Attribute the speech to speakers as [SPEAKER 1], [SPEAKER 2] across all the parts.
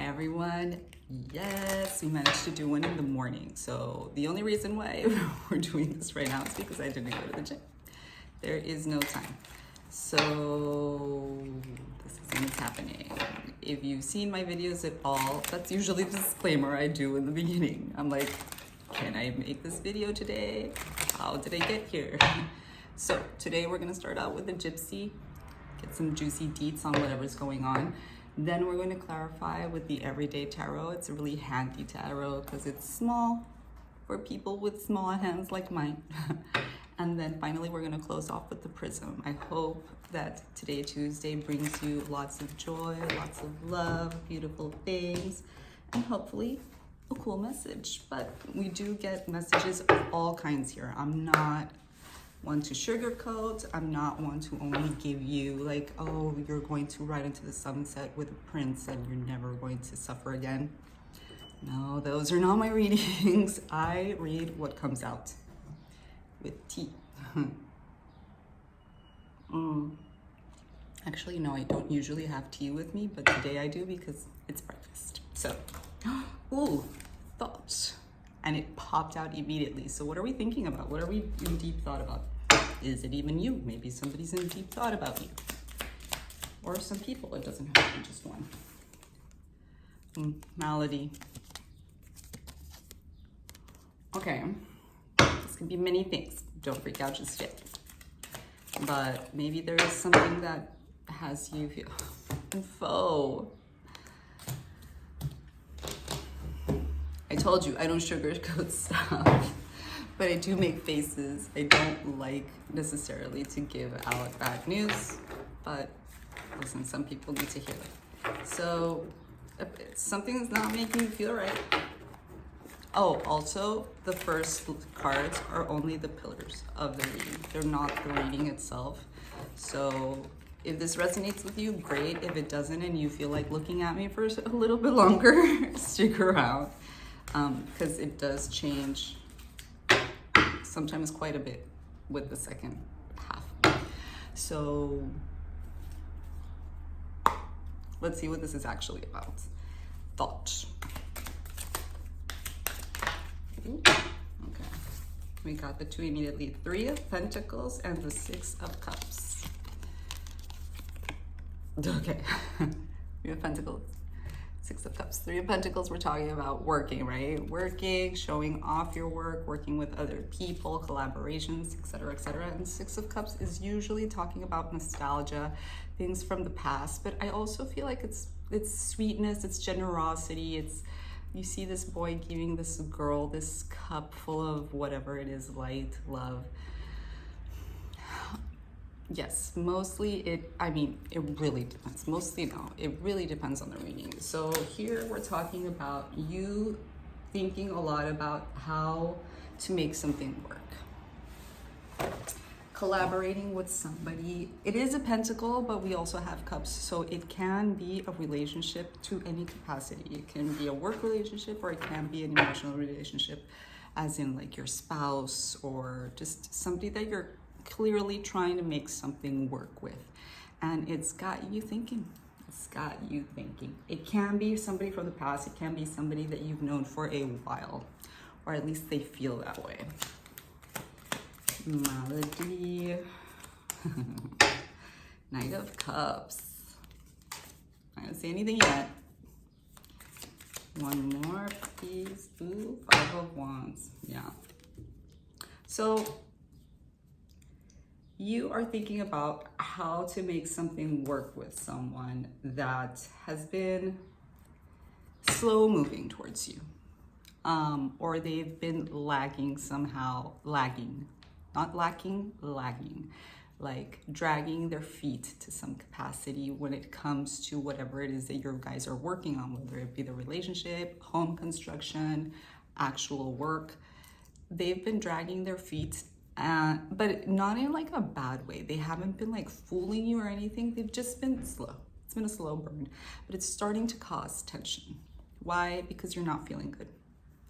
[SPEAKER 1] Hi everyone. Yes, we managed to do one in the morning. So the only reason why we're doing this right now is because I didn't go to the gym. There is no time. So this is what's happening. If you've seen my videos at all, that's usually the disclaimer I do in the beginning. I'm like, can I make this video today? How did I get here? So today we're gonna start out with the gypsy, get some juicy deets on whatever's going on. Then we're going to clarify with the everyday tarot. It's a really handy tarot because it's small for people with small hands like mine. And then finally, we're going to close off with the prism. I hope that today, Tuesday, brings you lots of joy, lots of love, beautiful things, and hopefully a cool message. But we do get messages of all kinds here. I'm not one to sugarcoat. I'm not one to only give you like, oh, you're going to ride into the sunset with a prince and you're never going to suffer again. No, those are not my readings. I read what comes out with tea. Actually, no, I don't usually have tea with me, but today I do because it's breakfast. So, ooh, thoughts. And it popped out immediately. So what are we thinking about? What are we in deep thought about? Is it even you? Maybe somebody's in deep thought about you. Or some people, it doesn't have to be just one. Malady. Okay, this can be many things. Don't freak out just yet. But maybe there is something that has you feel info. I told you, I don't sugarcoat stuff, but I do make faces. I don't like necessarily to give out bad news, but listen, some people need to hear it. So if something's not making you feel right. Oh, also, the first cards are only the pillars of the reading. They're not the reading itself. So if this resonates with you, great. If it doesn't and you feel like looking at me for a little bit longer, stick around. Because it does change sometimes quite a bit with the second half. So let's see what this is actually about. Thought. Okay, we got the two immediately. 3 of Pentacles and the 6 of Cups. Okay, 3 of Pentacles. 6 of Cups, 3 of Pentacles, we're talking about working, right? Working, showing off your work, working with other people, collaborations, etc., etc. And 6 of Cups is usually talking about nostalgia, things from the past. But I also feel like it's sweetness, it's generosity, it's you see this boy giving this girl this cup full of whatever it is, light, love. Yes, mostly it really depends. Mostly no, it really depends on the reading. So here we're talking about you thinking a lot about how to make something work. Collaborating with somebody. It is a pentacle, but we also have cups. So it can be a relationship to any capacity. It can be a work relationship or it can be an emotional relationship, as in like your spouse or just somebody that you're clearly trying to make something work with. And it's got you thinking. It's got you thinking. It can be somebody from the past. It can be somebody that you've known for a while, or at least they feel that way. Malady. Knight of Cups. I don't see anything yet. One more, please. Ooh, 5 of Wands. Yeah. So you are thinking about how to make something work with someone that has been slow moving towards you. Or they've been lagging somehow, not lacking, lagging, like dragging their feet to some capacity when it comes to whatever it is that your guys are working on, whether it be the relationship, home construction, actual work. They've been dragging their feet, but not in like a bad way. They haven't been like fooling you or anything. They've just been slow. It's been a slow burn, but it's starting to cause tension. Why? Because you're not feeling good.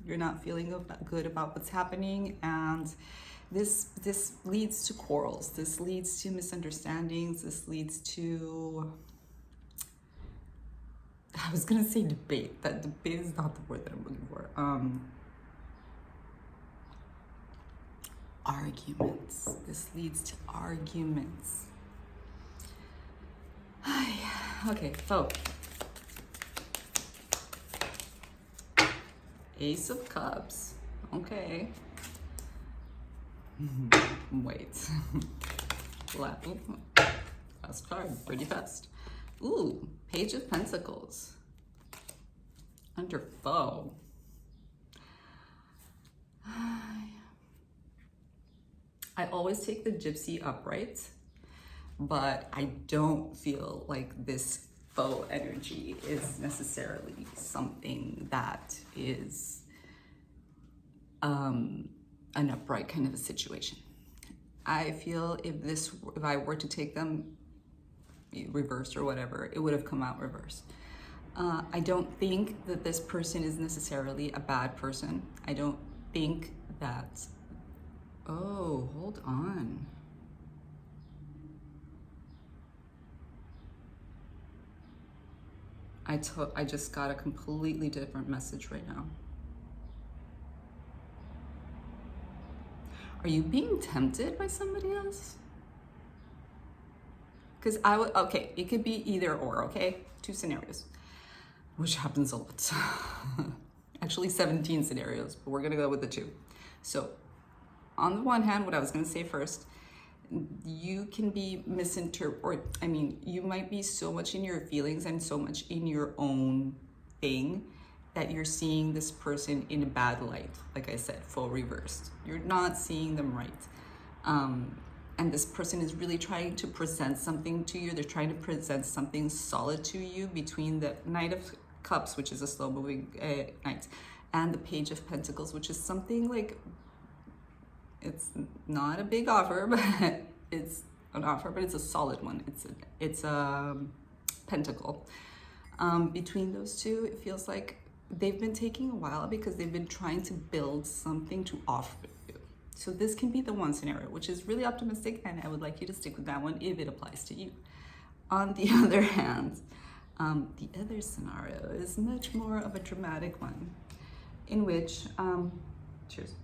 [SPEAKER 1] You're not feeling good about what's happening, and this leads to quarrels. This leads to misunderstandings. This leads to I was gonna say debate. That debate is not the word that I'm looking for. Arguments. This leads to arguments. Okay, so Ace of Cups. Okay. Wait. Last card, pretty fast. Ooh, Page of Pentacles. Under foe. I always take the Gypsy upright, but I don't feel like this foe energy is necessarily something that is an upright kind of a situation. I feel if I were to take them reversed or whatever, it would have come out reversed. I don't think that this person is necessarily a bad person. I don't think that, oh, hold on. I just got a completely different message right now. Are you being tempted by somebody else? Because okay, it could be either or, okay? 2 scenarios, which happens a lot. Actually 17 scenarios, but we're gonna go with the 2. So on the one hand, what I was gonna say first, you can be you might be so much in your feelings and so much in your own thing that you're seeing this person in a bad light. Like I said, full reversed. You're not seeing them right. And this person is really trying to present something to you. They're trying to present something solid to you between the Knight of Cups, which is a slow moving knight, and the Page of Pentacles, which is something like, it's not a big offer, but it's an offer, but it's a solid one. It's a pentacle. Between those two, it feels like they've been taking a while because they've been trying to build something to offer you. So this can be the one scenario, which is really optimistic, and I would like you to stick with that one if it applies to you. On the other hand, the other scenario is much more of a dramatic one, in which, cheers.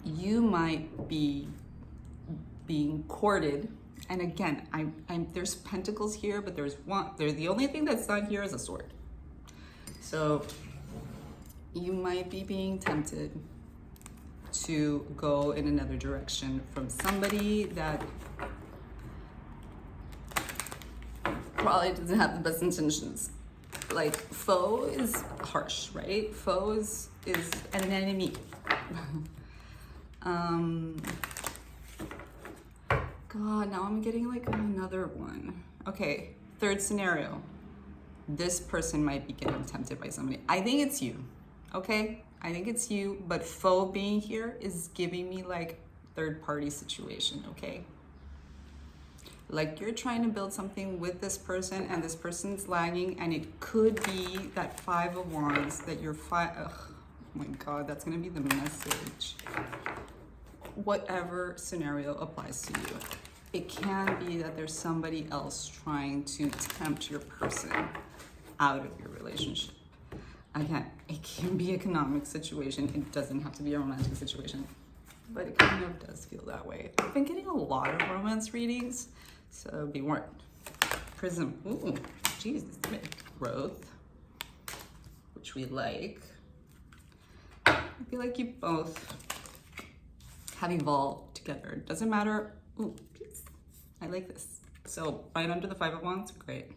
[SPEAKER 1] You might be being courted, and again, there's pentacles here, but the only thing that's not here is a sword. So you might be being tempted to go in another direction from somebody that probably doesn't have the best intentions. Like, foe is harsh, right? Foe is an enemy. God, now I'm getting like another one. Okay, third scenario. This person might be getting tempted by somebody. I think it's you, okay? I think it's you, but foe being here is giving me like third party situation, okay? Like you're trying to build something with this person and this person's lagging, and it could be that 5 of Wands that you're oh my God, that's gonna be the message. Whatever scenario applies to you. It can be that there's somebody else trying to tempt your person out of your relationship. Again, it can be an economic situation. It doesn't have to be a romantic situation, but it kind of does feel that way. I've been getting a lot of romance readings, so be warned. Prism, ooh, geez, this is growth, which we like. I feel like you both have evolved together. It doesn't matter. Ooh, peace. I like this. So right under the 5 of Wands, great.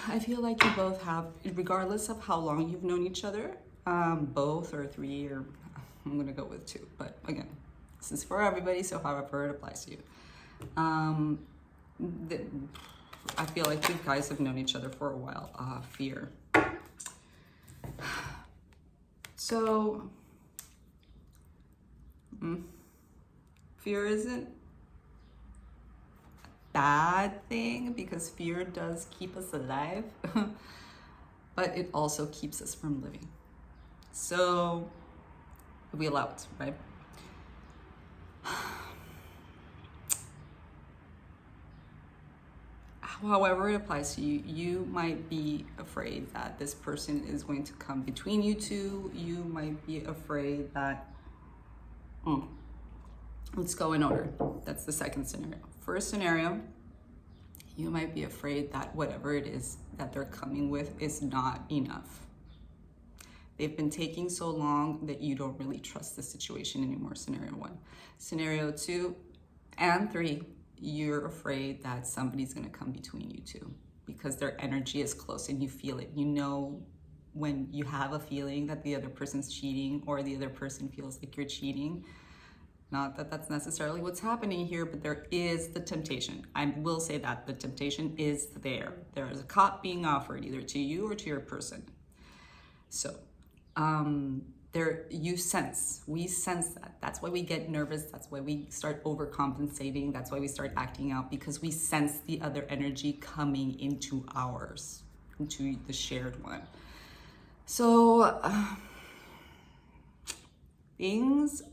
[SPEAKER 1] I feel like you both have, regardless of how long you've known each other, both or 3, or I'm gonna go with 2, but again, this is for everybody, so however it applies to you. I feel like you guys have known each other for a while. Fear. So, fear isn't a bad thing because fear does keep us alive, but it also keeps us from living. So we allow it, right? however it applies to you, you might be afraid that this person is going to come between you two. You might be afraid that, let's go in order. That's the second scenario. First scenario, you might be afraid that whatever it is that they're coming with is not enough. They've been taking so long that you don't really trust the situation anymore, scenario one. Scenario 2 and 3, you're afraid that somebody's gonna come between you two because their energy is close and you feel it. You know when you have a feeling that the other person's cheating or the other person feels like you're cheating. Not that that's necessarily what's happening here, but there is the temptation. I will say that the temptation is there. There is a cop being offered either to you or to your person. So we sense that. That's why we get nervous. That's why we start overcompensating. That's why we start acting out, because we sense the other energy coming into ours, into the shared one. So things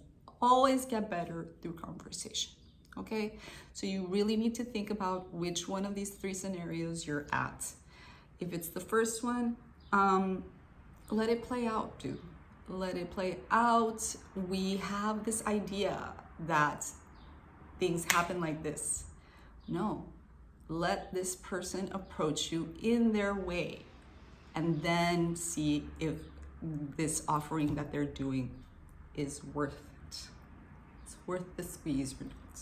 [SPEAKER 1] always get better through conversation, okay? So you really need to think about which one of these 3 scenarios you're at. If it's the first one, let it play out, dude. Let it play out. We have this idea that things happen like this. No, let this person approach you in their way and then see if this offering that they're doing is worth it. It's worth the squeeze or not.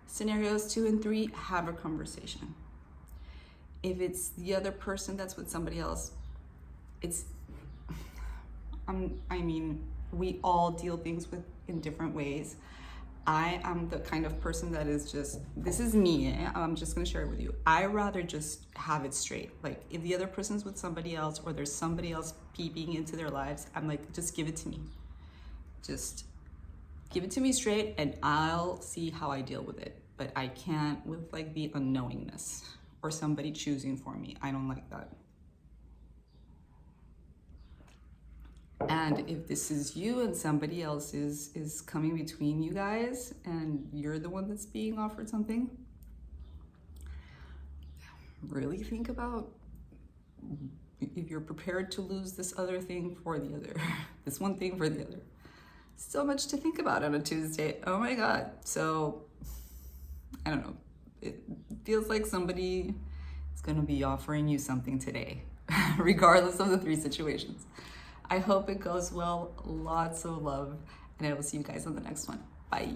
[SPEAKER 1] Scenarios 2 and 3, have a conversation. If it's the other person that's with somebody else, we all deal things in different ways. I am the kind of person that is just, this is me, I'm just gonna share it with you. I rather just have it straight. Like if the other person's with somebody else or there's somebody else peeping into their lives, I'm like, just give it to me. Just give it to me straight and I'll see how I deal with it. But I can't with like the unknowingness or somebody choosing for me. I don't like that. And if this is you and somebody else is coming between you guys and you're the one that's being offered something, really think about if you're prepared to lose this other thing for the other, this one thing for the other. So much to think about on a Tuesday. Oh my God. So, I don't know. It feels like somebody is going to be offering you something today, regardless of the 3 situations. I hope it goes well. Lots of love. And I will see you guys on the next one. Bye.